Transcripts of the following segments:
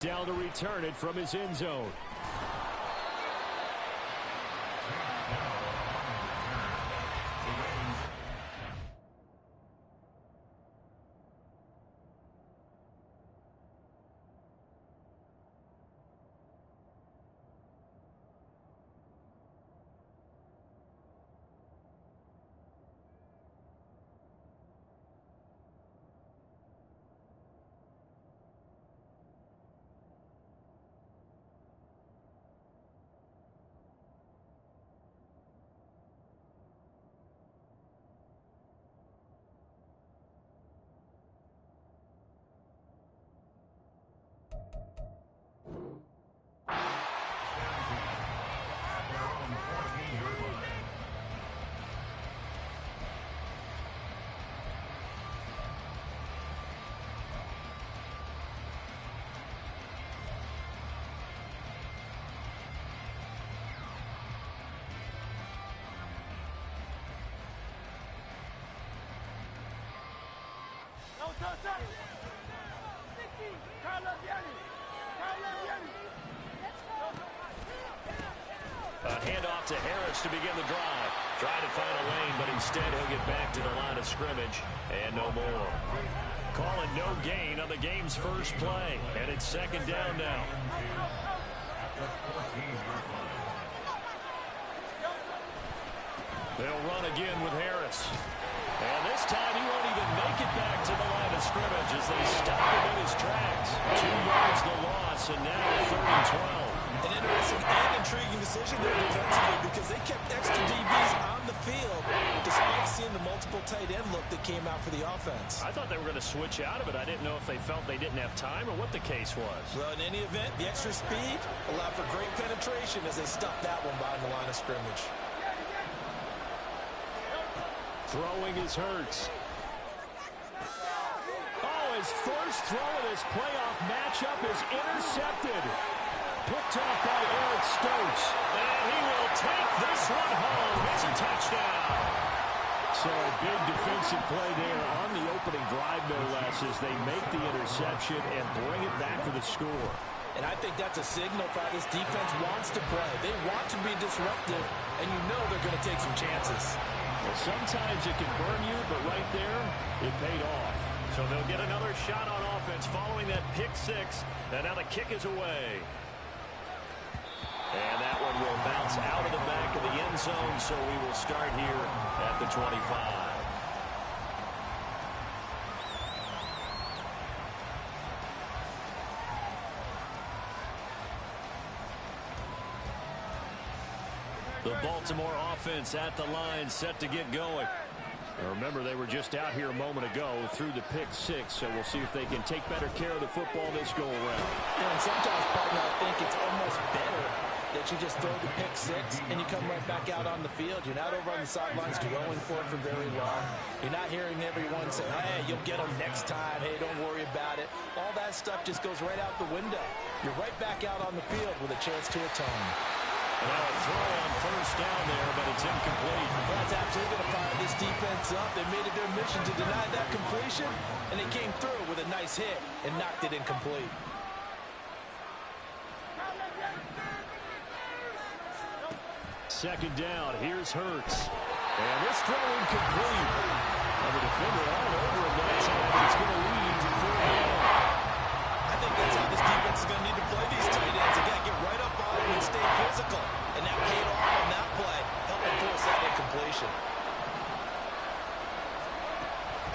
Down to return it from his end zone. A handoff to Harris to begin the drive. Trying to find a lane, but instead he'll get back to the line of scrimmage and no more. Calling no gain on the game's first play, and it's second down now. They'll run again with Harris. And this time he won't even make it back to the line of scrimmage as they stop him in his tracks. 2 yards the loss, and now 3rd and 12. An interesting and intriguing decision there defensively because they kept extra DBs on the field despite seeing the multiple tight end look that came out for the offense. I thought they were going to switch out of it. I didn't know if they felt they didn't have time or what the case was. Well, in any event, the extra speed allowed for great penetration as they stuffed that one behind the line of scrimmage. Throwing is Hurts. Oh, his first throw of this playoff matchup is intercepted. Picked off by Eric Stokes. And he will take this one home. It's a touchdown. So a big defensive play there on the opening drive, no less, as they make the interception and bring it back for the score. And I think that's a signal for how this defense wants to play. They want to be disruptive, and you know they're going to take some chances. Well, sometimes it can burn you, but right there, it paid off. So they'll get another shot on offense following that pick six. And now the kick is away. And that one will bounce out of the back of the end zone, so we will start here at the 25. The Baltimore offense at the line, set to get going. Now remember, they were just out here a moment ago through the pick six, so we'll see if they can take better care of the football this go-around. Yeah, and sometimes, partner, I think it's almost better that you just throw the pick six and you come right back out on the field. You're not over on the sidelines throwing for it for very long. You're not hearing everyone say, hey, you'll get them next time. Hey, don't worry about it. All that stuff just goes right out the window. You're right back out on the field with a chance to atone. Now a throw on first down there, but it's incomplete. Well, that's absolutely going to fire this defense up. They made it their mission to deny that completion, and they came through with a nice hit and knocked it incomplete. Second down, here's Hurts. And this throw incomplete. And the defender all over him that time. It's going to lead to 4th down. I think that's how this defense is going to need to play these tight ends. They got to get right up on them and stay physical. And that paid off on that play, helping force that incompletion.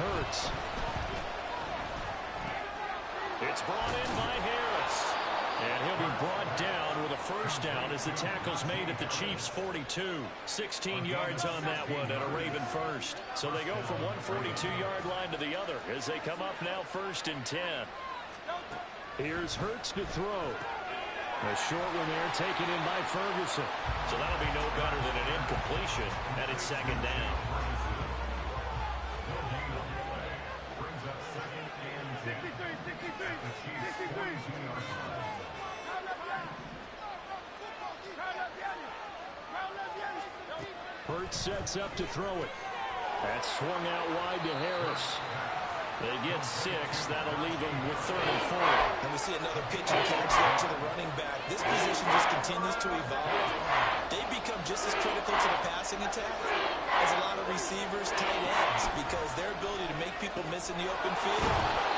Hurts. It's brought in by Harris. And he'll be brought down with a first down as the tackle's made at the Chiefs' 42. 16 yards on that one and a Raven first. So they go from one 42-yard line to the other as they come up now 1st and 10. Here's Hurts to throw. A short one there taken in by Ferguson. So that'll be no better than an incompletion, and it's second down. Hurts sets up to throw it. That's swung out wide to Harris. They get 6. That'll leave them with 3rd and 4. And we see another pitch and catch there to the running back. This position just continues to evolve. They become just as critical to the passing attack as a lot of receivers, tight ends, because their ability to make people miss in the open field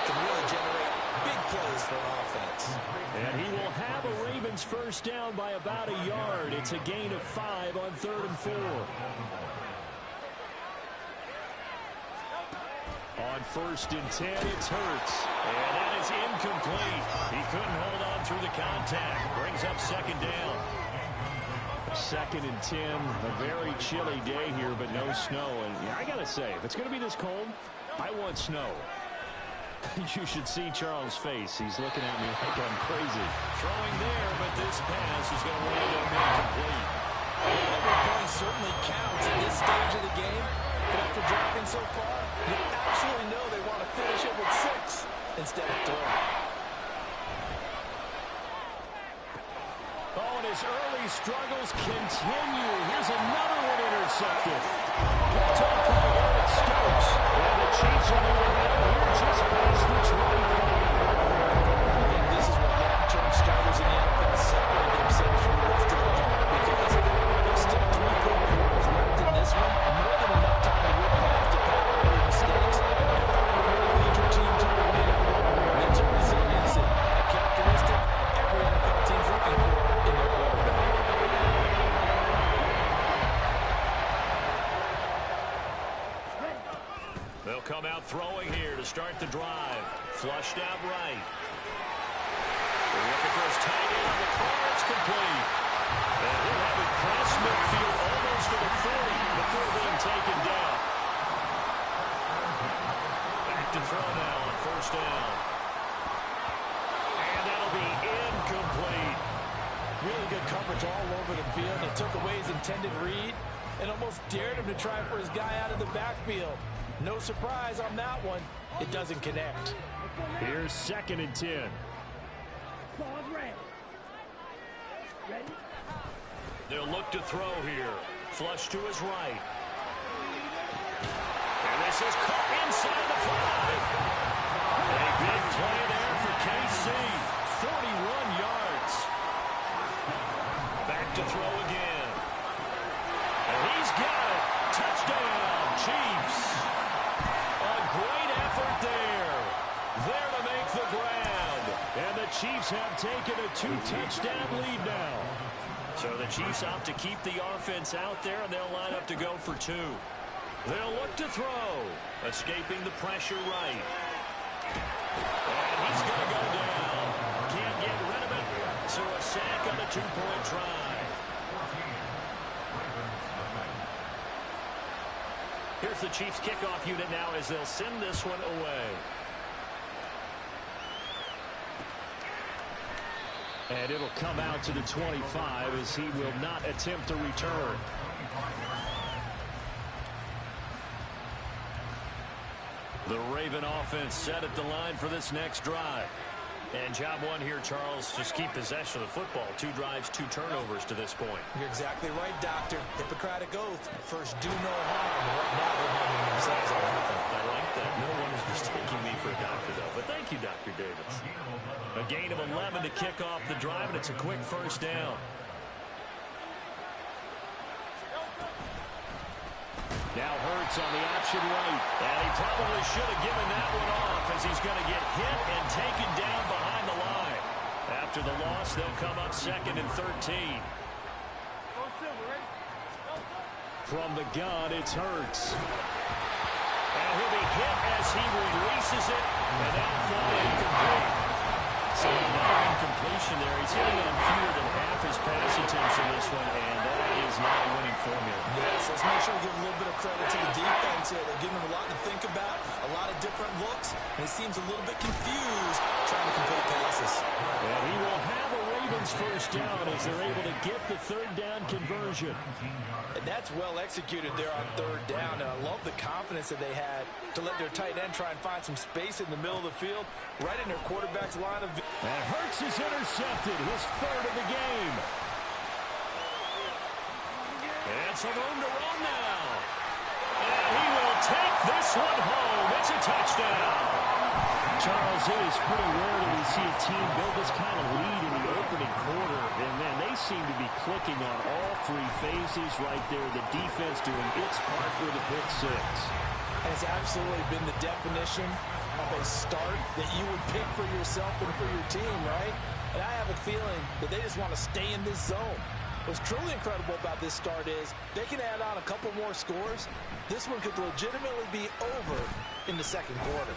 can really generate big plays for an offense. And he will have a Ravens first down by about a yard. It's a gain of 5 on 3rd and 4. On 1st and 10, it's Hurts. And that is incomplete. He couldn't hold on through the contact. Brings up 2nd down. 2nd and 10. A very chilly day here, but no snow. And yeah, I got to say, if it's going to be this cold, I want snow. You should see Charles' face. He's looking at me like I'm crazy. Throwing there, but this pass is going to wind up incomplete. Every point certainly counts at this stage of the game. But after dropping so far, you absolutely know they want to finish it with 6 instead of 3. Oh, and his early struggles continue. Here's another one intercepted. Picked up by Eric Stokes. And the Chiefs are going to have here just past the 25. I think this is what long-term starters in the NFL separate themselves from the rest of the league, because there's still 3 full quarters left in this one. More than enough time to work past the power of mistakes and find a way to lead your team to a win. Mental resiliency, a characteristic every NFL team's looking for in their quarterback. They'll come out throwing here to start the drive. Flushed out right. They look at those tight end on the corner. It's complete. And he'll have it cross midfield almost to the 40 before being taken down. Back to throw now on 1st down. And that'll be incomplete. Really good coverage all over the field. It took away his intended read and almost dared him to try for his guy out of the backfield. No surprise on that one. It doesn't connect. Here's 2nd and 10. They'll look to throw here. Flush to his right. And this is caught inside the 5. A big play there for KC. 41 yards. Back to throw again. And he's got it. Touchdown, Chiefs. A great effort there. There to make the grab. And the Chiefs have taken a 2-touchdown lead now. So the Chiefs opt to keep the offense out there, and they'll line up to go for 2. They'll look to throw. Escaping the pressure right. And he's going to go down. Can't get rid of it. So a sack on a 2-point try. Here's the Chiefs kickoff unit now as they'll send this one away. And it'll come out to the 25 as he will not attempt to return. The Raven offense set at the line for this next drive. And job 1 here, Charles, just keep possession of the football. 2 drives, 2 turnovers to this point. You're exactly right, Doctor. Hippocratic oath. First, do no harm. Right now, they're handing themselves on nothing. I like that. No one is mistaking me for a doctor, though. But thank you, Dr. Davis. A gain of 11 to kick off the drive, and it's a quick 1st down. Now Hurts on the option right. And he probably should have given that one off as he's going to get hit and taken down behind the line. After the loss, they'll come up 2nd and 13. From the gun, it's Hurts. And he'll be hit as he releases it, and that'll fall incomplete. So another incompletion there. He's hitting on fewer than half his pass attempts in this one, and that is not a winning formula. Yes, let's make sure we give a little bit of credit to the defense here. They're giving him a lot to think about, a lot of different looks, and he seems a little bit confused trying to complete passes. And he will have a Ravens first down as they're able to get the 3rd down conversion. And that's well executed there on 3rd down. And I love the confidence that they had to let their tight end try and find some space in the middle of the field, right in their quarterback's line of vision. And Hurts is intercepted, his 3rd of the game. And some room to run now. And he will take this one home. It's a touchdown. Charles, it is pretty rare that we see a team build this kind of lead in the opening quarter. And, man, they seem to be clicking on all three phases right there. The defense doing its part with a pick six. Has absolutely been the definition of a start that you would pick for yourself and for your team, right? And I have a feeling that they just want to stay in this zone. What's truly incredible about this start is they can add on a couple more scores. This one could legitimately be over in the second quarter.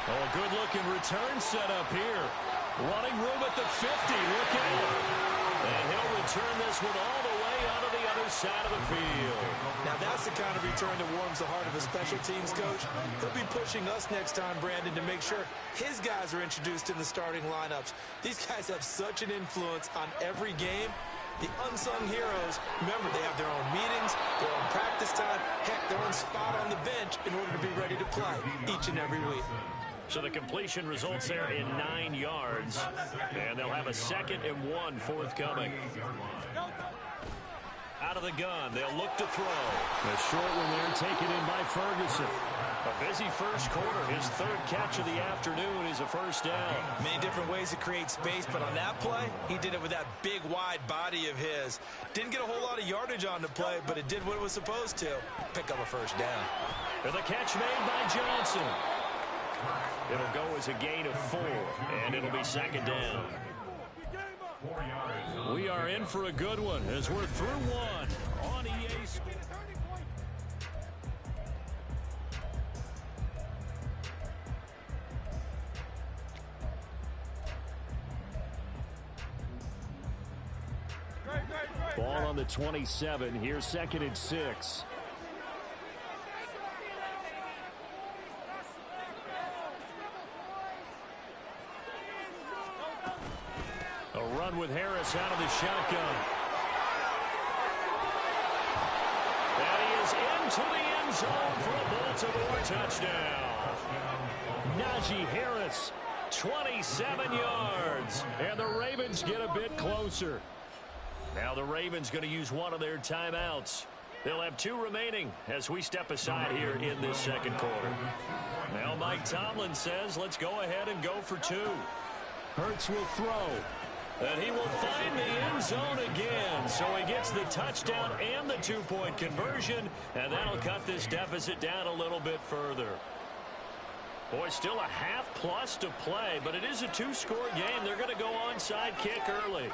Oh, good-looking return set up here. Running room at the 50. Look out. And he'll return this one all the way onto the other side of the field. Now, that's the kind of return that warms the heart of a special teams coach. He'll be pushing us next time, Brandon, to make sure his guys are introduced in the starting lineups. These guys have such an influence on every game. The unsung heroes, remember, they have their own meetings, their own practice time, heck, their own spot on the bench in order to be ready to play each and every week. So the completion results there in 9 yards, and they'll have a 2nd and 1 forthcoming. Out of the gun, they'll look to throw. A short one there taken in by Ferguson. A busy first quarter. His 3rd catch of the afternoon is a first down. Many different ways to create space, but on that play, he did it with that big, wide body of his. Didn't get a whole lot of yardage on the play, but it did what it was supposed to. Pick up a first down. And the catch made by Johnson. It'll go as a gain of 4, and it'll be 2nd down. We are in for a good one as we're through one on EA Sports. Ball on the 27. Here's 2nd and 6. A run with Harris out of the shotgun. And he is into the end zone for a Baltimore touchdown. Najee Harris, 27 yards. And the Ravens get a bit closer. Now the Ravens going to use one of their timeouts. They'll have 2 remaining as we step aside here in this second quarter. Now Mike Tomlin says, let's go ahead and go for 2. Hurts will throw. And he will find the end zone again. So he gets the touchdown and the 2-point conversion. And that'll cut this deficit down a little bit further. Boy, still a half-plus to play, but it is a 2-score game. They're going to go onside kick early.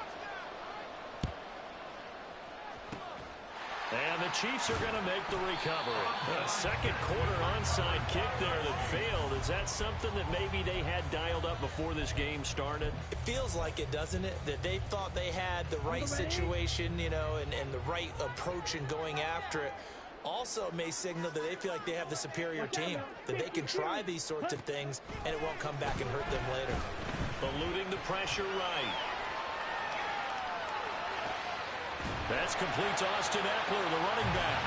And the Chiefs are going to make the recovery. A second quarter onside kick there that failed. Is that something that maybe they had dialed up before this game started? It feels like it, doesn't it? That they thought they had the right situation, you know, and the right approach in going after it. Also may signal that they feel like they have the superior team, that they can try these sorts of things and it won't come back and hurt them later. Eluding the pressure right. That's complete to Austin Eckler, the running back.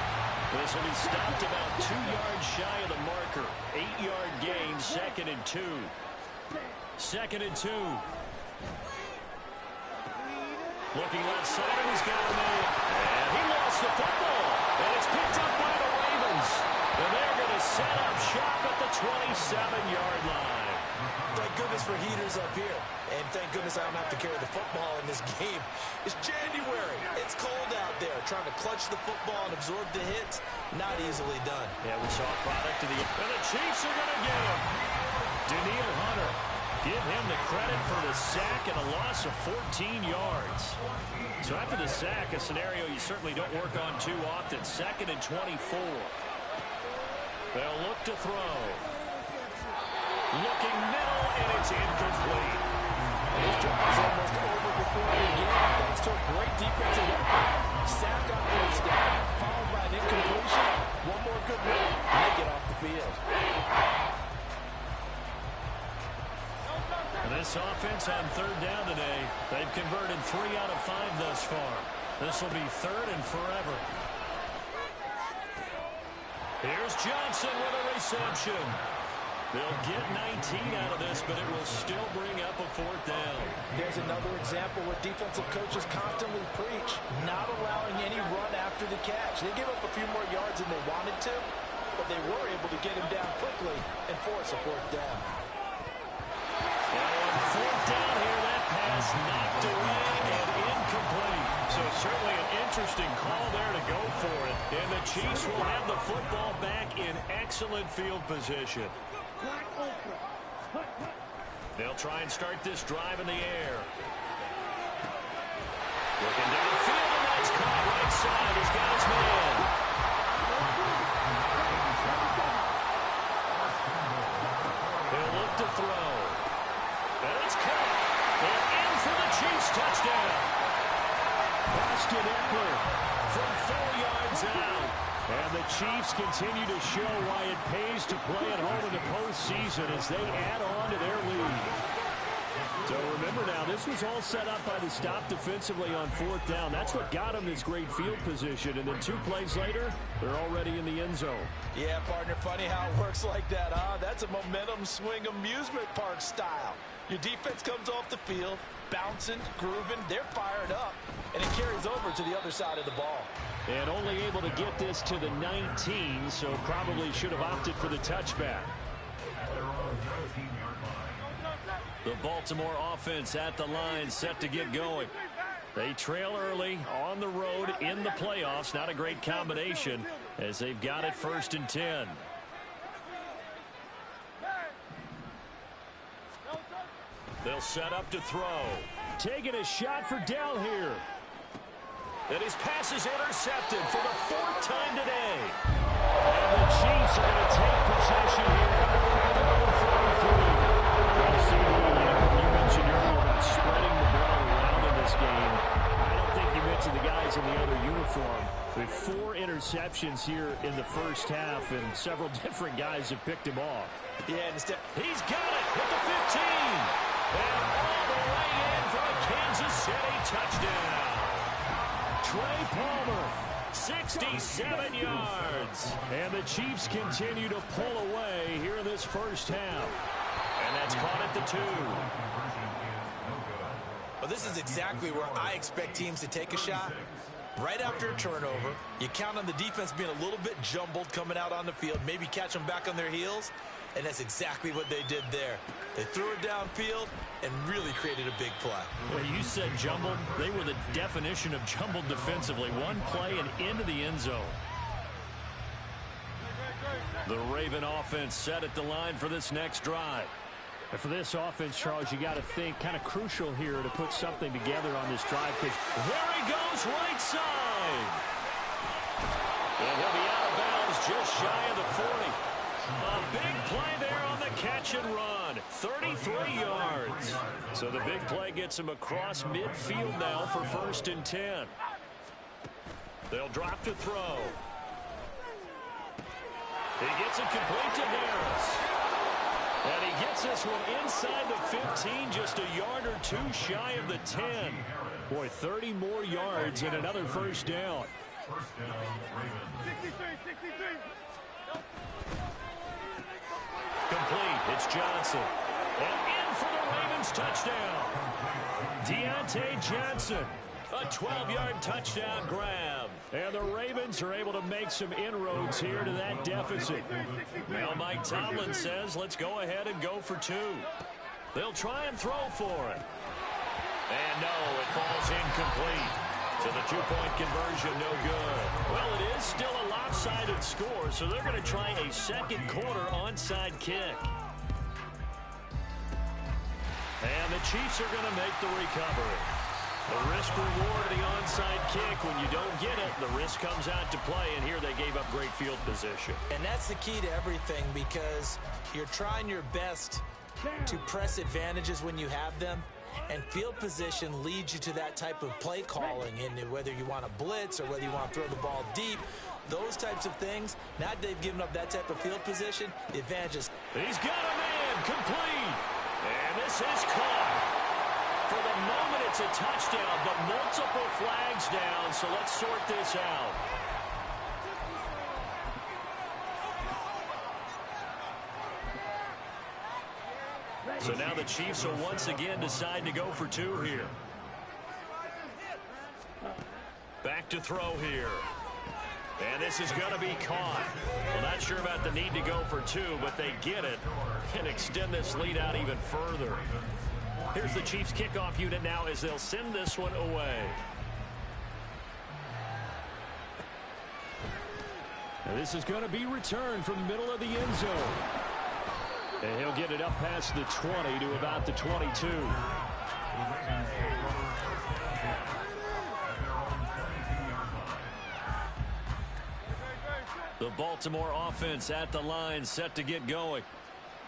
This will be stopped about 2 yards shy of the marker. 8-yard gain, 2nd and 2. 2nd and 2. Looking left side, and he's got a man. And he lost the football. And it's picked up by the Ravens. And they're going to set up shop at the 27-yard line. Thank goodness for heaters up here. And thank goodness I don't have to carry the football in this game. It's January. It's cold out there. Trying to clutch the football and absorb the hits, not easily done. Yeah, we saw a product of the... And the Chiefs are going to get him. Danielle Hunter. Give him the credit for the sack and a loss of 14 yards. So after the sack, a scenario you certainly don't work on too often. 2nd and 24. They'll look to throw. Looking middle, and it's incomplete. His job is almost over before the game, thanks to a great defensive effort. Sack on first down, followed by an incompletion. One more good run, and they get off the field. This offense on 3rd down today, they've converted 3 out of 5 thus far. This will be 3rd and forever. Here's Johnson with a reception. They'll get 19 out of this, but it will still bring up a 4th down. There's another example where defensive coaches constantly preach, not allowing any run after the catch. They give up a few more yards than they wanted to, but they were able to get him down quickly and force a fourth down. And on fourth down here, that pass knocked away and incomplete. So certainly an interesting call there to go for it. And the Chiefs will have the football back in excellent field position. They'll try and start this drive in the air. Looking downfield, and that's caught right side. He's got his man. He'll look to throw. And it's caught. And in for the Chiefs touchdown. Austin Eckler from 4 yards out. And the Chiefs continue to show why it pays to play at home in the postseason as they add on to their lead. So remember now, this was all set up by the stop defensively on fourth down. That's what got them this great field position. And then 2 plays later, they're already in the end zone. Yeah, partner, funny how it works like that, huh? That's a momentum swing amusement park style. Your defense comes off the field, bouncing, grooving, they're fired up, and it carries over to the other side of the ball. And only able to get this to the 19, so probably should have opted for the touchback. The Baltimore offense at the line, set to get going. They trail early on the road in the playoffs. Not a great combination as they've got it 1st and 10. They'll set up to throw. Taking a shot for Dell here. And his pass is intercepted for the 4th time today. And the Chiefs are going to take possession here at their own 43. You mentioned earlier about spreading the ball around in this game. I don't think you mentioned the guys in the other uniform. With 4 interceptions here in the first half, and several different guys have picked him off. Yeah, he's got it at the 15. And all the way in for a Kansas City touchdown. Trey Palmer, 67 yards. And the Chiefs continue to pull away here in this first half. And that's caught at the 2. Well, this is exactly where I expect teams to take a shot. Right after a turnover, you count on the defense being a little bit jumbled coming out on the field, maybe catch them back on their heels, and that's exactly what they did there. They threw it downfield and really created a big play. Well, you said jumbled. They were the definition of jumbled defensively. One play and into the end zone. The Raven offense set at the line for this next drive. And for this offense, Charles, you got to think kind of crucial here to put something together on this drive. Because there he goes, right side. And he'll be out of bounds just shy of the 40. A big play there on the catch and run. 33 yards. So the big play gets him across midfield now for 1st and 10. They'll drop to throw. He gets it complete to Harris. And he gets this one inside the 15, just a yard or 2 shy of the 10. Boy, 30 more yards and another first down. Complete. It's Johnson. And in for the Ravens touchdown. Deontay Johnson. A 12-yard touchdown grab. And the Ravens are able to make some inroads here to that deficit. Well, Mike Tomlin says, let's go ahead and go for 2. They'll try and throw for it. And no, it falls incomplete. So the 2-point conversion, no good. Well, it is still a lopsided score, so they're going to try a second-quarter onside kick. And the Chiefs are going to make the recovery. The risk-reward of the onside kick, when you don't get it, the risk comes out to play, and here they gave up great field position. And that's the key to everything, because you're trying your best to press advantages when you have them, and field position leads you to that type of play calling, and whether you want to blitz or whether you want to throw the ball deep, those types of things. Now that they've given up that type of field position, the advantage is... He's got a man, complete, and this is caught. For the moment, it's a touchdown, but multiple flags down, so let's sort this out. So now the Chiefs will once again decide to go for 2 here. Back to throw here. And this is going to be caught. Well, not sure about the need to go for two, but they get it and extend this lead out even further. Here's the Chiefs kickoff unit now as they'll send this one away. And this is going to be returned from the middle of the end zone. And he'll get it up past the 20 to about the 22. The Baltimore offense at the line, set to get going.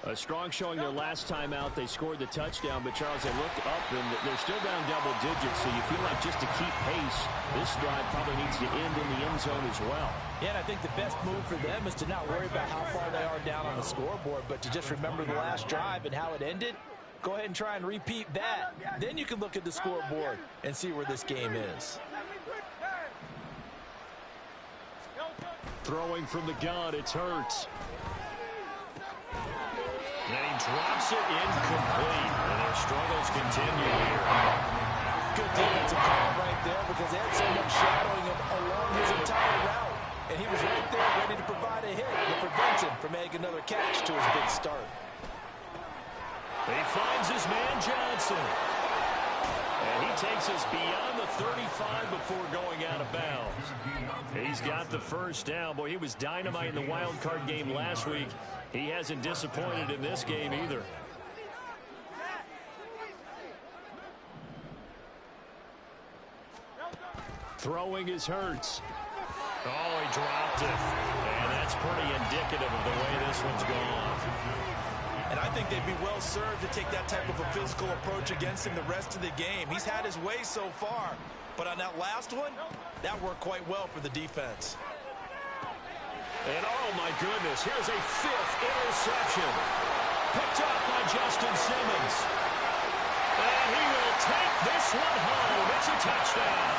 A strong showing their last time out. They scored the touchdown, but Charles, they looked up and they're still down double digits, so you feel like just to keep pace, this drive probably needs to end in the end zone as well. Yeah, and I think the best move for them is to not worry about how far they are down on the scoreboard, but to just remember the last drive and how it ended. Go ahead and try and repeat that. Then you can look at the scoreboard and see where this game is. Throwing from the gun, it's Hurts. And he drops it incomplete. And their struggles continue here. Good defensive call right there because they had someone shadowing him along his entire route. And he was right there ready to provide a hit that prevents him from making another catch to his big start. He finds his man Johnson. And he takes us beyond the 35 before going out of bounds. He's got the first down. Boy, he was dynamite in the wild card game last week. He hasn't disappointed in this game either. Throwing his Hurts. Oh, he dropped it. And that's pretty indicative of the way this one's gone. And I think they'd be well served to take that type of a physical approach against him the rest of the game. He's had his way so far. But on that last one, that worked quite well for the defense. And oh my goodness, here's a fifth interception. Picked up by Justin Simmons. And he will take this one home. It's a touchdown.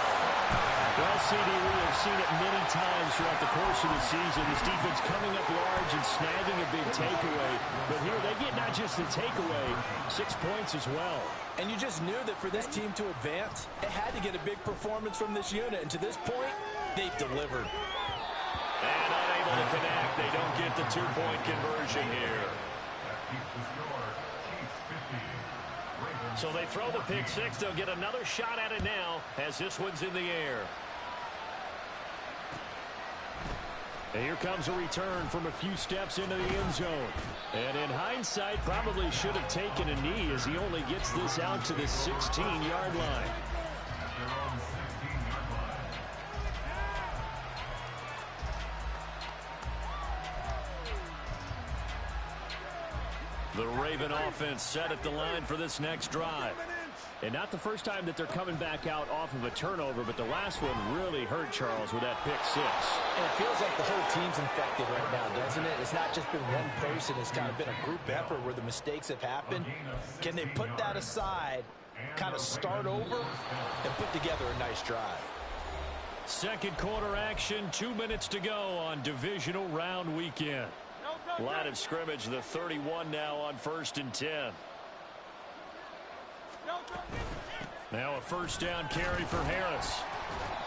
Well, CD, we have seen it many times throughout the course of the season. This defense coming up large and snagging a big takeaway. But here they get not just the takeaway, 6 points as well. And you just knew that for this team to advance, it had to get a big performance from this unit. And to this point, they've delivered. And unable to connect. They don't get the two-point conversion here. So they throw the pick six. They'll get another shot at it now as this one's in the air. And here comes a return from a few steps into the end zone. And in hindsight, probably should have taken a knee as he only gets this out to the 16-yard line. The Raven offense set at the line for this next drive. And not the first time that they're coming back out off of a turnover, but the last one really hurt Charles with that pick six. And it feels like the whole team's infected right now, doesn't it? It's not just been one person. It's kind of been a group effort where the mistakes have happened. Can they put that aside, kind of start over, and put together a nice drive? Second quarter action, 2 minutes to go on divisional round weekend. Line of scrimmage, the 31 now on 1st and 10. Now a first down carry for Harris.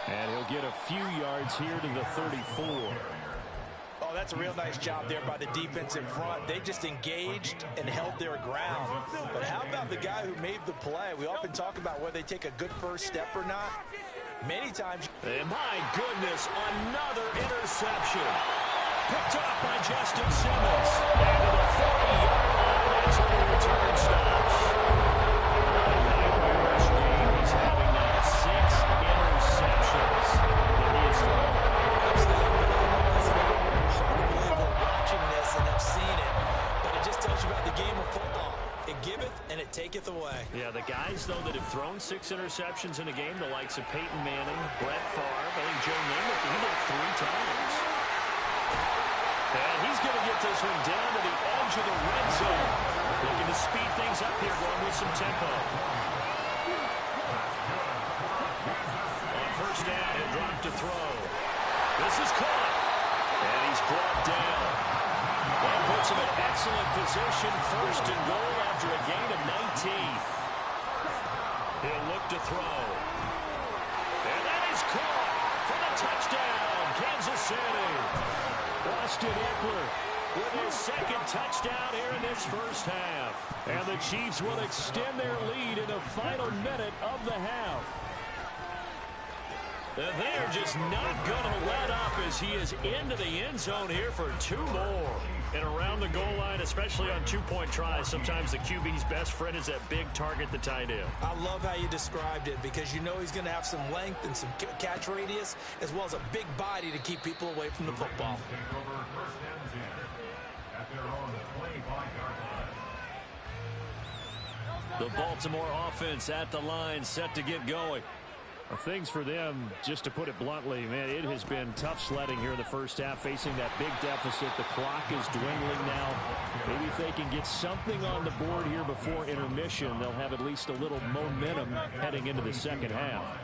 And he'll get a few yards here to the 34. Oh, that's a real nice job there by the defense in front. They just engaged and held their ground. But how about the guy who made the play? We often talk about whether they take a good first step or not. Many times. And my goodness, another interception. Picked up by Justin Simmons. And to the 40-yard line, that's where the return stops. A nightmarish game. He's having now 6 interceptions that he has thrown. Absolutely unbelievable, isn't it? Hard to believe we're watching this and have seen it. But it just tells you about the game of football. It giveth and it taketh away. Yeah, the guys, though, that have thrown 6 interceptions in a game, the likes of Peyton Manning, Brett Favre, I think Joe Namath, he did 3 times. And he's going to get this one down to the edge of the red zone. Looking to speed things up here, going with some tempo. On first down, he'll drop to throw. This is caught. And he's brought down. That puts him in excellent position, 1st and goal after a gain of 19. He'll look to throw. And that is caught for the touchdown, Kansas City. Austin Eckler With his second touchdown here in this first half. And the Chiefs will extend their lead in the final minute of the half. And they're just not going to let up as he is into the end zone here for 2 more. And around the goal line, especially on 2-point tries, sometimes the QB's best friend is that big target, the tight end. I love how you described it because you know he's going to have some length and some catch radius as well as a big body to keep people away from the football. The Baltimore offense at the line, set to get going. Well, things for them, just to put it bluntly, man, it has been tough sledding here in the first half, facing that big deficit. The clock is dwindling now. Maybe if they can get something on the board here before intermission, they'll have at least a little momentum heading into the second half.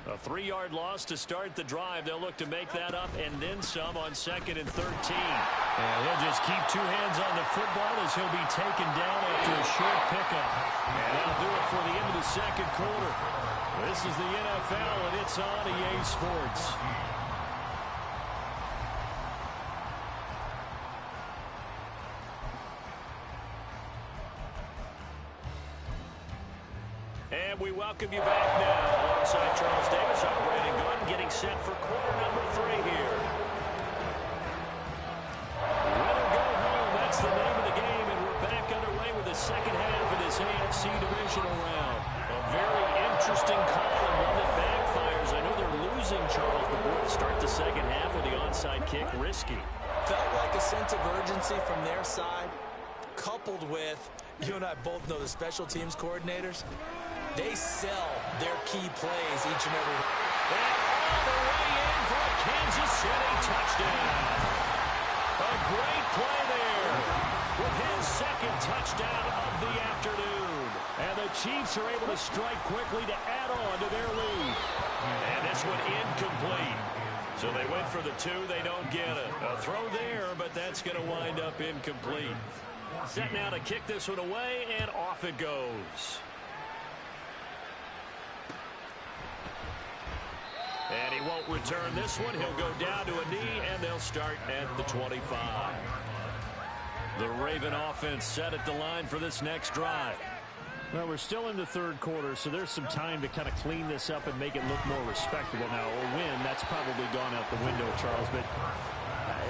A 3-yard loss to start the drive. They'll look to make that up and then some on 2nd and 13. And he'll just keep 2 hands on the football as he'll be taken down after a short pickup. And that'll do it for the end of the second quarter. This is the NFL, and it's on EA Sports. And we welcome you back now alongside Charles Davis. I'm Brandon Gordon getting set for quarter number 3 here. Win or go home, that's the name of the game, and we're back underway with the second half of this AFC divisional round. A very interesting call and one that backfires. I know they're losing, Charles, but boy, to start the second half with the onside kick, risky. Felt like a sense of urgency from their side, coupled with, you and I both know the special teams coordinators, they sell their key plays each and every week. And all the way in for a Kansas City touchdown. A great play there with his second touchdown of the afternoon. And the Chiefs are able to strike quickly to add on to their lead. And this one incomplete. So they went for the 2. They don't get it. A throw there, but that's going to wind up incomplete. Set now to kick this one away, and off it goes. And he won't return this one. He'll go down to a knee, and they'll start at the 25. The Raven offense set at the line for this next drive. Well, we're still in the third quarter, so there's some time to kind of clean this up and make it look more respectable. Now, a win, that's probably gone out the window, Charles, but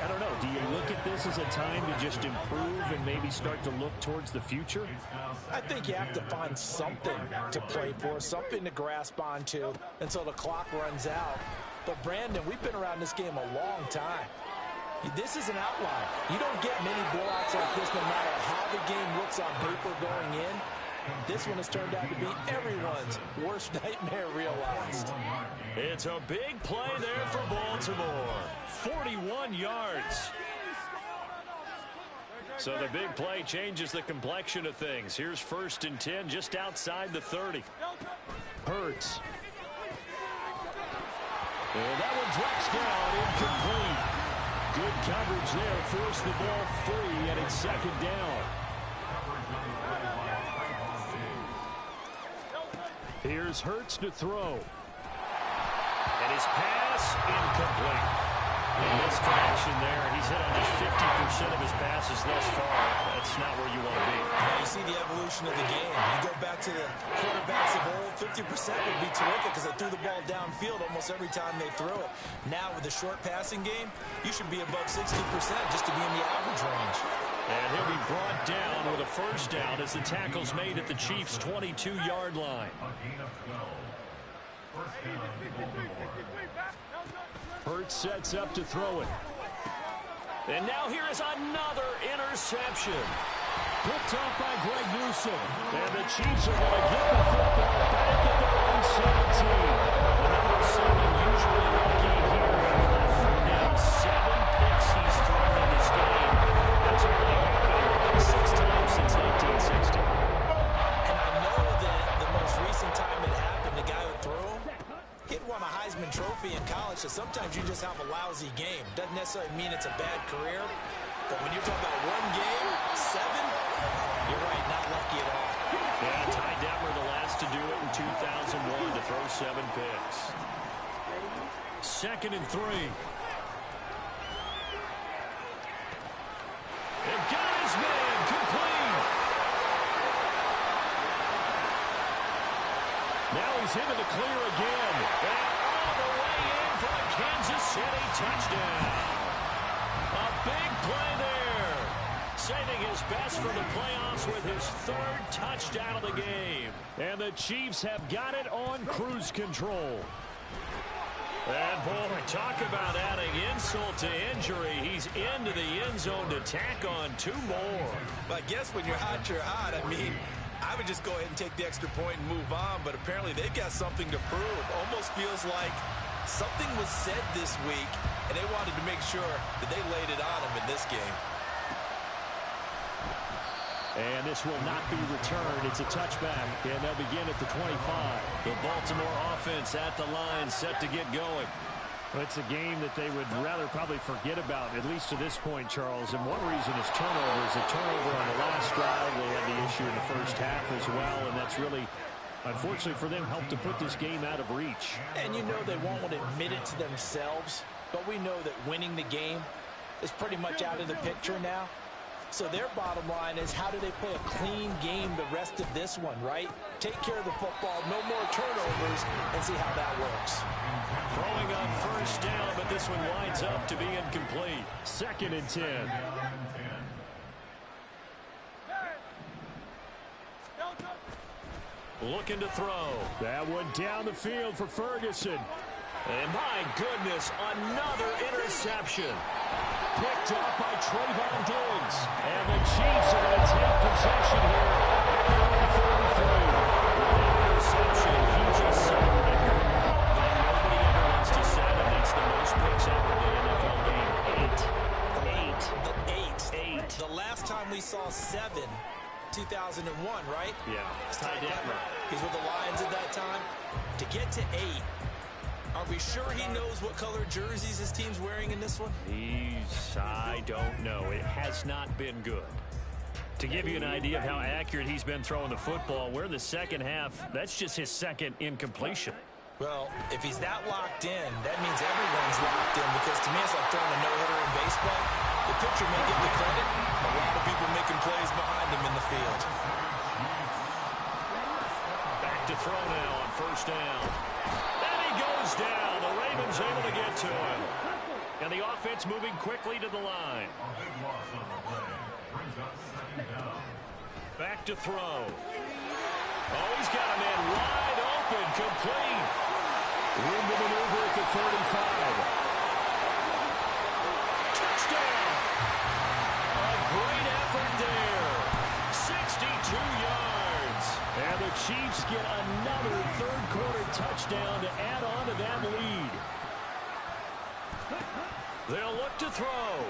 I don't know. Do you look at this as a time to just improve and maybe start to look towards the future? I think you have to find something to play for, something to grasp onto until the clock runs out. But, Brandon, we've been around this game a long time. This is an outlier. You don't get many blowouts like this no matter how the game looks on paper going in. This one has turned out to be everyone's worst nightmare realized. It's a big play there for Baltimore. 41 yards. So the big play changes the complexion of things. Here's 1st and 10 just outside the 30. Hurts. And that one drops down, incomplete. Good coverage there, forced the ball free, and it's 2nd down. Here's Hurts to throw. And his pass incomplete. Missed connection there. He's hit on just 50% of his passes thus far. That's not where you want to be. Now you see the evolution of the game. You go back to the quarterbacks of old, 50% would be terrific because they threw the ball downfield almost every time they threw it. Now with the short passing game, you should be above 60% just to be in the average range. And he'll be brought down with a 1st down as the tackle's made at the Chiefs' 22-yard line. Hurts sets up to throw it. And now here is another interception. Picked off by Greg Newsom. And the Chiefs are going to get the football back at their own 17. The number 7 usually lucky here. Now 7 picks he's thrown in this game. That's only happened 6 times since 1960. And I know that the most recent time it happened, the guy who threw him, he'd won a Heisman Trophy in college, so sometimes you just have a lousy game. Doesn't necessarily mean it's a bad career, but when you're talking about one game, 7, you're right, not lucky at all. Yeah, Ty Detmer the last to do it in 2001 to throw 7 picks. 2nd and 3. And got his man complete. Now he's into the clear again. And all the way in for a Kansas City touchdown. A big play there. Saving his best for the playoffs with his 3rd touchdown of the game. And the Chiefs have got it on cruise control. And, boy, talk about adding insult to injury. He's into the end zone to tack on 2 more. But I guess when you're hot, you're hot. I mean, I would just go ahead and take the extra point and move on, but apparently they've got something to prove. Almost feels like something was said this week, and they wanted to make sure that they laid it on them in this game. And this will not be returned. It's a touchback, and they'll begin at the 25. The Baltimore offense at the line, set to get going. Well, it's a game that they would rather probably forget about, at least to this point, Charles. And one reason is turnovers. A turnover on the last drive. They had the issue in the first half as well, and that's really, unfortunately for them, helped to put this game out of reach. And you know they won't admit it to themselves, but we know that winning the game is pretty much out of the picture now. So their bottom line is, how do they play a clean game the rest of this one, right? Take care of the football, no more turnovers, and see how that works. Throwing on 1st down, but this one winds up to be incomplete. 2nd and 10. Looking to throw. That one down the field for Ferguson. And my goodness, another interception. Picked up by Trayvon Diggs. And the Chiefs are going to take possession here at their own 43. That interception, he just set a record that nobody ever wants to set, and that's the most picks ever in an NFL game. 8. The last time we saw 7, 2001, right? Yeah. Ty Detmer. He's with the Lions at that time. To get to 8. Are we sure he knows what color jerseys his team's wearing in this one? I don't know. It has not been good. To give you an idea of how accurate he's been throwing the football, we're in the second half. That's just his 2nd incompletion. Well, if he's that locked in, that means everyone's locked in, because to me it's like throwing a no-hitter in baseball. The pitcher may get the credit, a lot of people making plays behind him in the field. Back to throw now on 1st down. Goes down. The Ravens able to get to him. And the offense moving quickly to the line. Back to throw. Oh, he's got a man wide open, complete. Room to maneuver at the 35. Touchdown. A great effort there. 62 yards. And the Chiefs get another 3rd-quarter touchdown to add on to that lead. They'll look to throw.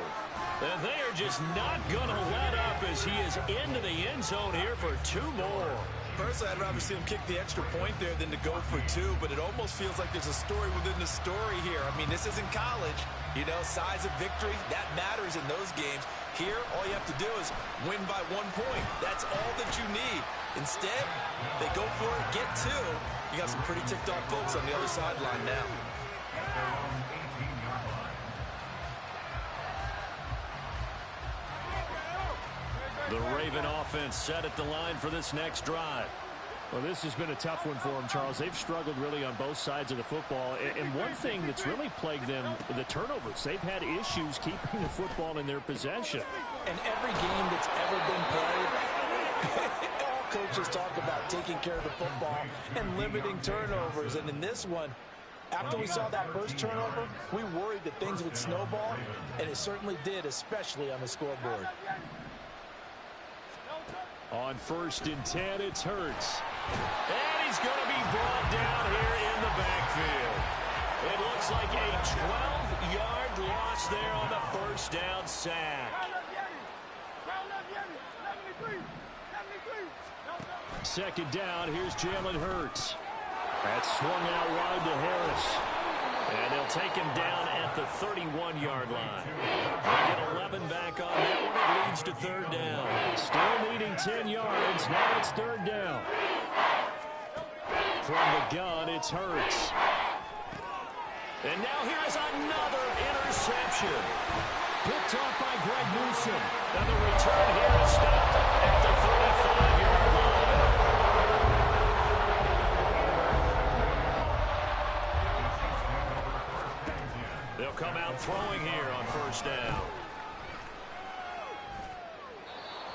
And they are just not going to let up as he is into the end zone here for 2 more. Personally, I'd rather see him kick the extra point there than to go for 2, but it almost feels like there's a story within the story here. I mean, this isn't college. You know, size of victory, that matters in those games. Here, all you have to do is win by 1 point. That's all that you need. Instead, they go for it, get 2. You got some pretty ticked-off folks on the other sideline now. The Raven offense set at the line for this next drive. Well, this has been a tough one for them, Charles. They've struggled really on both sides of the football. And one thing that's really plagued them, the turnovers. They've had issues keeping the football in their possession. And every game that's ever been played, all coaches talk about taking care of the football and limiting turnovers. And in this one, after we saw that first turnover, we worried that things would snowball, and it certainly did, especially on the scoreboard. On 1st and 10, it's Hurts. And he's going to be brought down here in the backfield. It looks like a 12-yard loss there on the 1st down sack. 2nd down, here's Jalen Hurts. That's swung out wide to Harris. And they'll take him down at the 31-yard line. They get 11 back on that one. It leads to 3rd down. Still needing 10 yards. Now it's 3rd down. From the gun, it's Hurts. And now here is another interception. Picked off by Greg Newsom. And the return here is stopped at the 45-yard line. They'll come out throwing here on first down.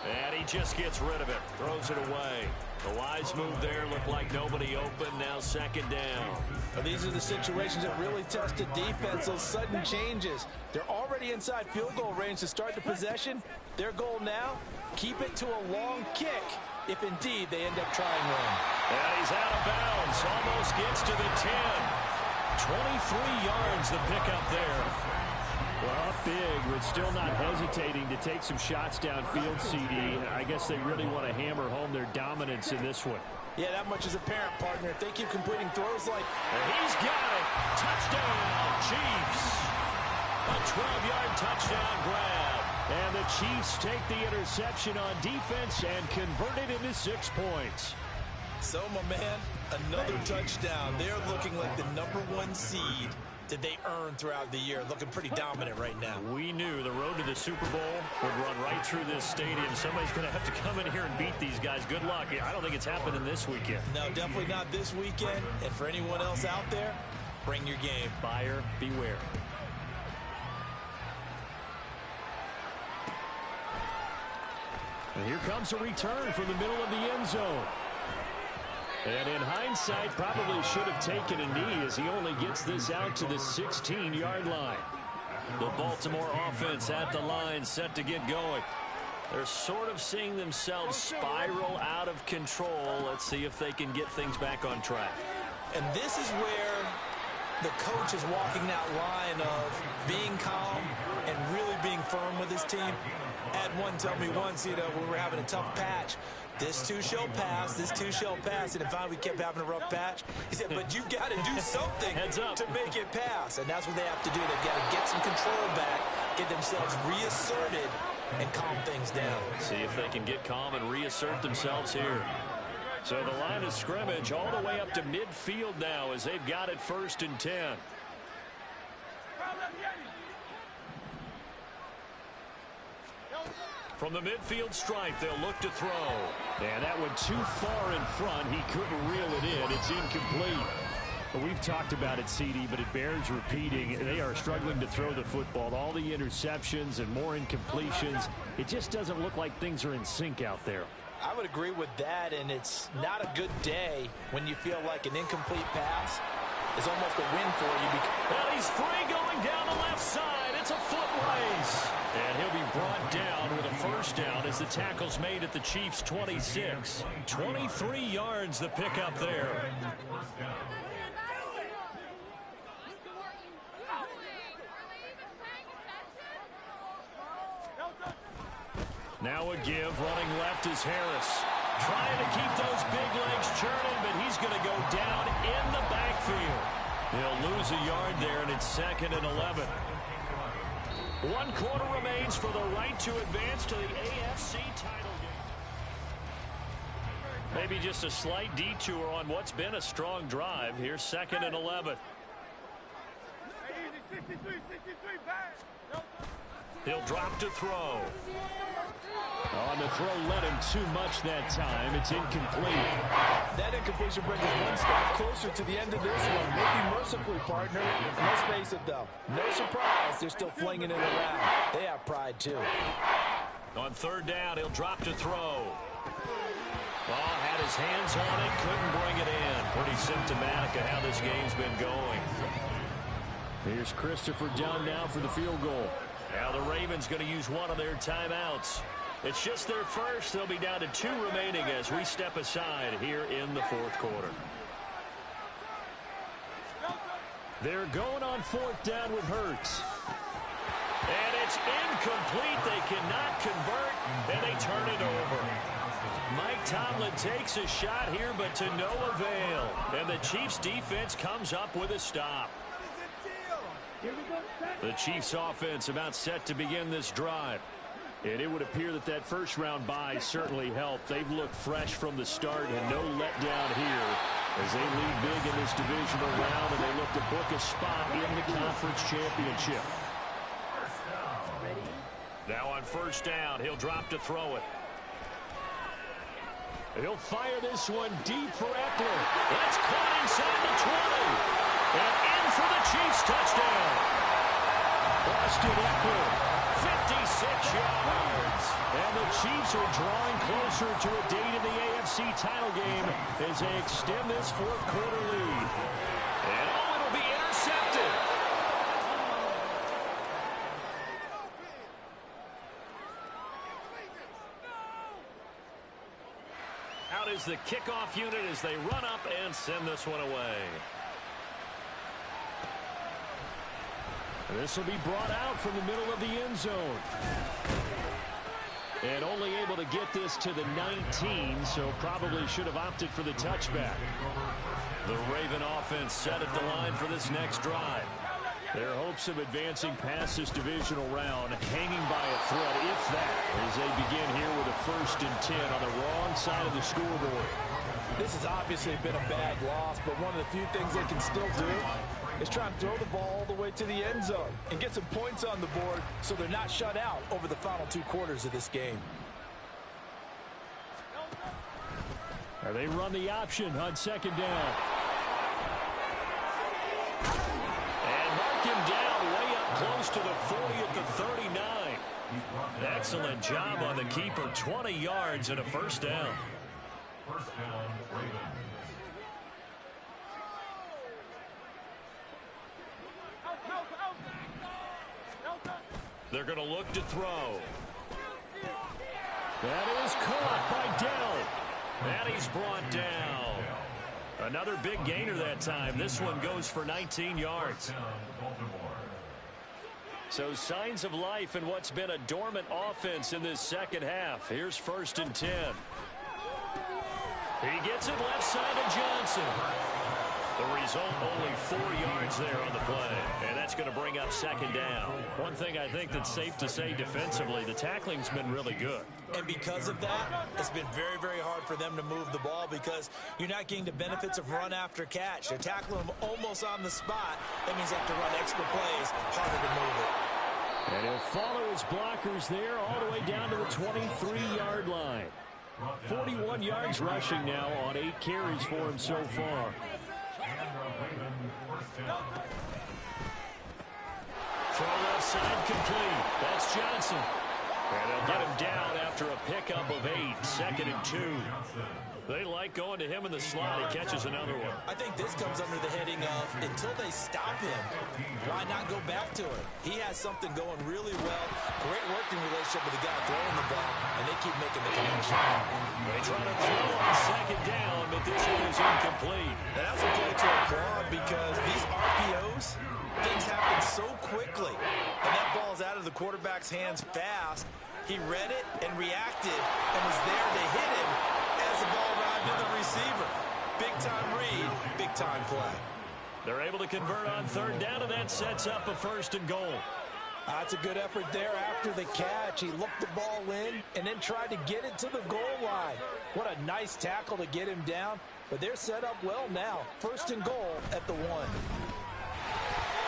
And he just gets rid of it. Throws it away. The wise move there. Looked like nobody open. Now second down. Well, these are the situations that really test the defense. Those sudden changes. They're already inside field goal range to start the possession. Their goal now, keep it to a long kick if indeed they end up trying one. And he's out of bounds. Almost gets to the 10. 23 yards the pickup there. Well, up big, but still not hesitating to take some shots downfield, CD. I guess they really want to hammer home their dominance in this one. Yeah, that much is apparent, partner. If they keep completing throws like... And he's got it. Touchdown, Chiefs. A 12-yard touchdown grab. And the Chiefs take the interception on defense and convert it into 6 points. So, my man, another touchdown. They're looking like the #1 seed that they earned throughout the year. Looking pretty dominant right now. We knew the road to the Super Bowl would run right through this stadium. Somebody's going to have to come in here and beat these guys. Good luck. I don't think it's happening this weekend. No, definitely not this weekend. And for anyone else out there, bring your game. Buyer beware. And here comes a return from the middle of the end zone. And in hindsight, probably should have taken a knee as he only gets this out to the 16-yard line. The Baltimore offense at the line, set to get going. They're sort of seeing themselves spiral out of control. Let's see if they can get things back on track. And this is where the coach is walking that line of being calm and really being firm with his team. Had one tell me once, when we were having a tough patch, this too shall pass, this too shall pass. And finally we kept having a rough patch. He said, but you got to do something to make it pass. And that's what they have to do. They've got to get some control back, get themselves reasserted, and calm things down. See if they can get calm and reassert themselves here. So the line of scrimmage all the way up to midfield now as they've got it 1st and 10. From the midfield stripe, they'll look to throw. And that one too far in front. He couldn't reel it in. It's incomplete. Well, we've talked about it, CD, but it bears repeating. They are struggling to throw the football. All the interceptions and more incompletions. It just doesn't look like things are in sync out there. I would agree with that, and it's not a good day when you feel like an incomplete pass is almost a win for you. Well, he's free going down the left side. It's a foot race. And he'll be brought down with a first down as the tackle's made at the Chiefs' 26. 23 yards the pickup there. Now a give, running left is Harris. Trying to keep those big legs churning, but he's going to go down in the backfield. He'll lose a yard there, and it's 2nd and 11. 1 quarter remains for the right to advance to the AFC title game. Maybe just a slight detour on what's been a strong drive. Here's 2nd and 11. He'll drop to throw. On the throw, let him too much that time. It's incomplete. That incompletion brings us one step closer to the end of this one. Maybe mercifully, partner. Let's face it, though. No surprise, they're still flinging it around. They have pride, too. On 3rd down, he'll drop to throw. Oh, had his hands on it, couldn't bring it in. Pretty symptomatic of how this game's been going. Here's Christopher Dunn now for the field goal. Now the Ravens going to use one of their timeouts. It's just their first. They'll be down to 2 remaining as we step aside here in the 4th quarter. They're going on 4th down with Hurts. And it's incomplete. They cannot convert, and they turn it over. Mike Tomlin takes a shot here, but to no avail. And the Chiefs defense comes up with a stop. The Chiefs offense about set to begin this drive. And it would appear that first round bye certainly helped. They've looked fresh from the start and no letdown here as they lead big in this divisional round, and they look to book a spot in the conference championship. Now on first down, he'll drop to throw it. He'll fire this one deep for Eckler. That's caught inside the 20. And in for the Chiefs touchdown. Austin Eckler. 56 yards. And the Chiefs are drawing closer to a date in the AFC title game as they extend this fourth quarter lead. And it'll be intercepted. Out is the kickoff unit as they run up and send this one away. This will be brought out from the middle of the end zone. And only able to get this to the 19, so probably should have opted for the touchback. The Raven offense set at the line for this next drive. Their hopes of advancing past this divisional round hanging by a thread, if that, as they begin here with a 1st and 10 on the wrong side of the scoreboard. This has obviously been a bad loss, but one of the few things they can still do is try and throw the ball all the way to the end zone and get some points on the board so they're not shut out over the final 2 quarters of this game. They run the option on 2nd down. And mark him down way up close to the 40 at the 39. Excellent job on the keeper. 20 yards and a 1st down. First down, Ravens. They're going to look to throw. That is caught by Dell. And he's brought down. Another big gainer that time. This one goes for 19 yards. So signs of life in what's been a dormant offense in this second half. Here's 1st and 10. He gets it left side of Johnson. The result, only 4 yards there on the play. And that's going to bring up 2nd down. One thing I think that's safe to say defensively, the tackling's been really good. And because of that, it's been very, very hard for them to move the ball because you're not getting the benefits of run after catch. They're tackling them almost on the spot. That means they have to run extra plays, harder to move it. And he'll follow his blockers there all the way down to the 23-yard line. 41 yards rushing now on 8 carries for him so far. Throw left side complete. That's Johnson. And they'll get him down after a pickup of 8. 2nd and 2. They like going to him in the slot. He catches another one. I think this comes under the heading of until they stop him, why not go back to him? He has something going really well. Great working relationship with the guy throwing the ball, and they keep making the connection. They try to throw on 2nd down, but this one is incomplete. And that's a play to applaud because these RPOs, things happen so quickly. And that ball's out of the quarterback's hands fast. He read it and reacted and was there to hit him as the ball arrived to the receiver. Big-time read, big-time play. They're able to convert on 3rd down, and that sets up a 1st and goal. That's a good effort there after the catch. He looked the ball in and then tried to get it to the goal line. What a nice tackle to get him down. But they're set up well now. 1st and goal at the 1.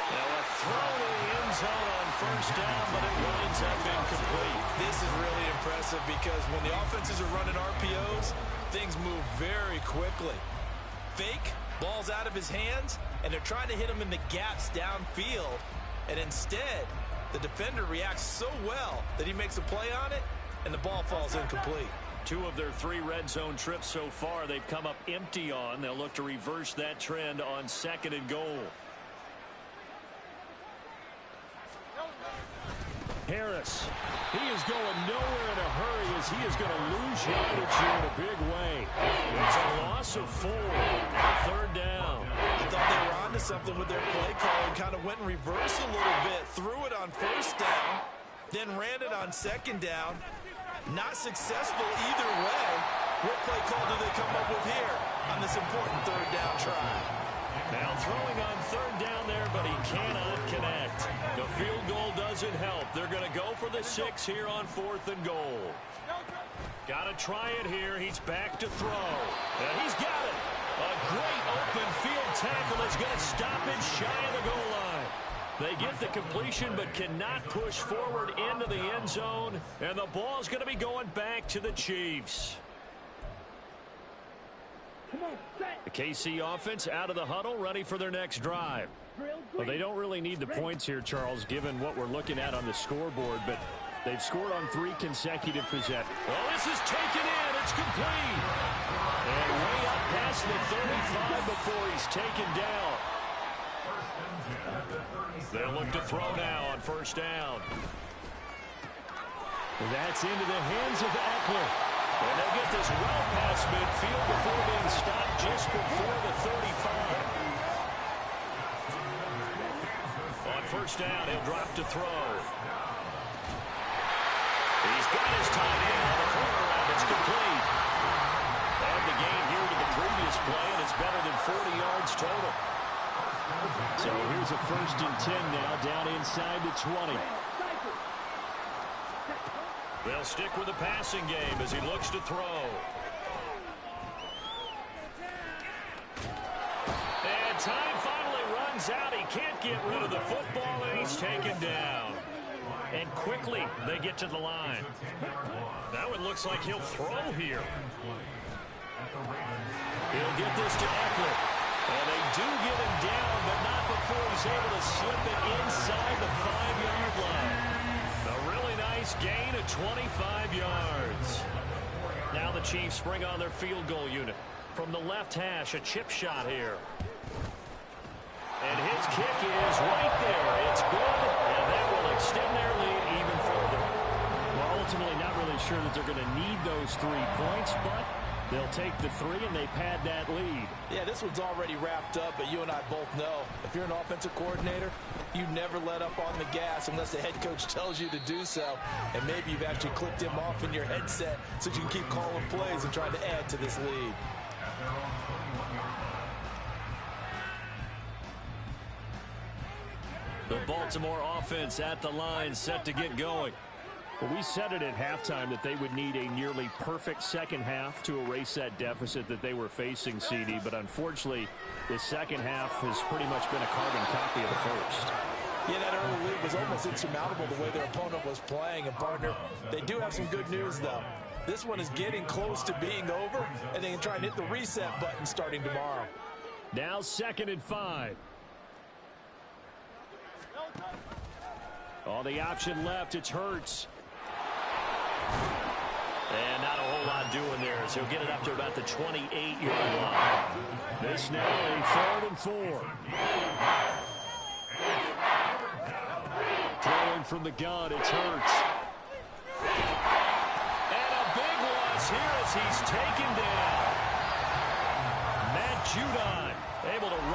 Now a throw to the end zone on 1st down, but it winds up incomplete. This is really impressive because when the offenses are running RPOs, things move very quickly. Fake, ball's out of his hands, and they're trying to hit him in the gaps downfield. And instead, the defender reacts so well that he makes a play on it, and the ball falls incomplete. 2 of their 3 red zone trips so far they've come up empty on. They'll look to reverse that trend on 2nd and goal. Harris, he is going nowhere in a hurry as he is going to lose yardage here in a big way. It's a loss of 4. 3rd down. I thought they were onto something with their play call and kind of went in reverse a little bit. Threw it on 1st down, then ran it on 2nd down. Not successful either way. What play call do they come up with here on this important 3rd down try? Now throwing on 3rd down there, but he cannot connect. The field goal doesn't help. They're going to go for the 6 here on 4th and goal. Got to try it here. He's back to throw. And he's got it. A great open field tackle is going to stop him shy of the goal line. They get the completion but cannot push forward into the end zone, and the ball's going to be going back to the Chiefs. The KC offense out of the huddle, ready for their next drive. Well, they don't really need the points here, Charles, given what we're looking at on the scoreboard, but they've scored on 3 consecutive possessions. Well, this is taken in. It's complete. And way up past the 35 before he's taken down. They'll look to throw now on first down. That's into the hands of Eckler. And they'll get this well past midfield before being stopped just before the 35. On first down, he'll drop to throw. He's got his tight end on the corner route. It's complete. And the gain here to the previous play, and it's better than 40 yards total. So here's a 1st and 10 now, down inside the 20. They'll stick with the passing game as he looks to throw. And time finally runs out. He can't get rid of the football, and he's taken down. And quickly, they get to the line. Now it looks like he'll throw here. He'll get this to Eckler. And they do get him down, but not before he's able to slip it inside the 5-yard line. A really nice gain of 25 yards. Now the Chiefs bring on their field goal unit. From the left hash, a chip shot here. And his kick is right there. It's good, and that will extend their lead even further. Well, ultimately not really sure that they're going to need those 3 points, but they'll take the 3 and they pad that lead. Yeah, this one's already wrapped up, but you and I both know if you're an offensive coordinator, you never let up on the gas unless the head coach tells you to do so. And maybe you've actually clicked him off in your headset so you can keep calling plays and trying to add to this lead. The Baltimore offense at the line, set to get going. Well, we said it at halftime that they would need a nearly perfect second half to erase that deficit that they were facing, CD. But unfortunately, the second half has pretty much been a carbon copy of the first. Yeah, that early lead was almost insurmountable the way their opponent was playing. And, partner, they do have some good news, though. This one is getting close to being over, and they can try and hit the reset button starting tomorrow. Now 2nd and 5. All the option left, it's Hurts. And not a whole lot doing there as he'll get it up to about the 28-yard line. This now a 3rd and 4. Throwing from the gun, it's Hurts. And a big loss here as he's taken down. Matt Judon able to run.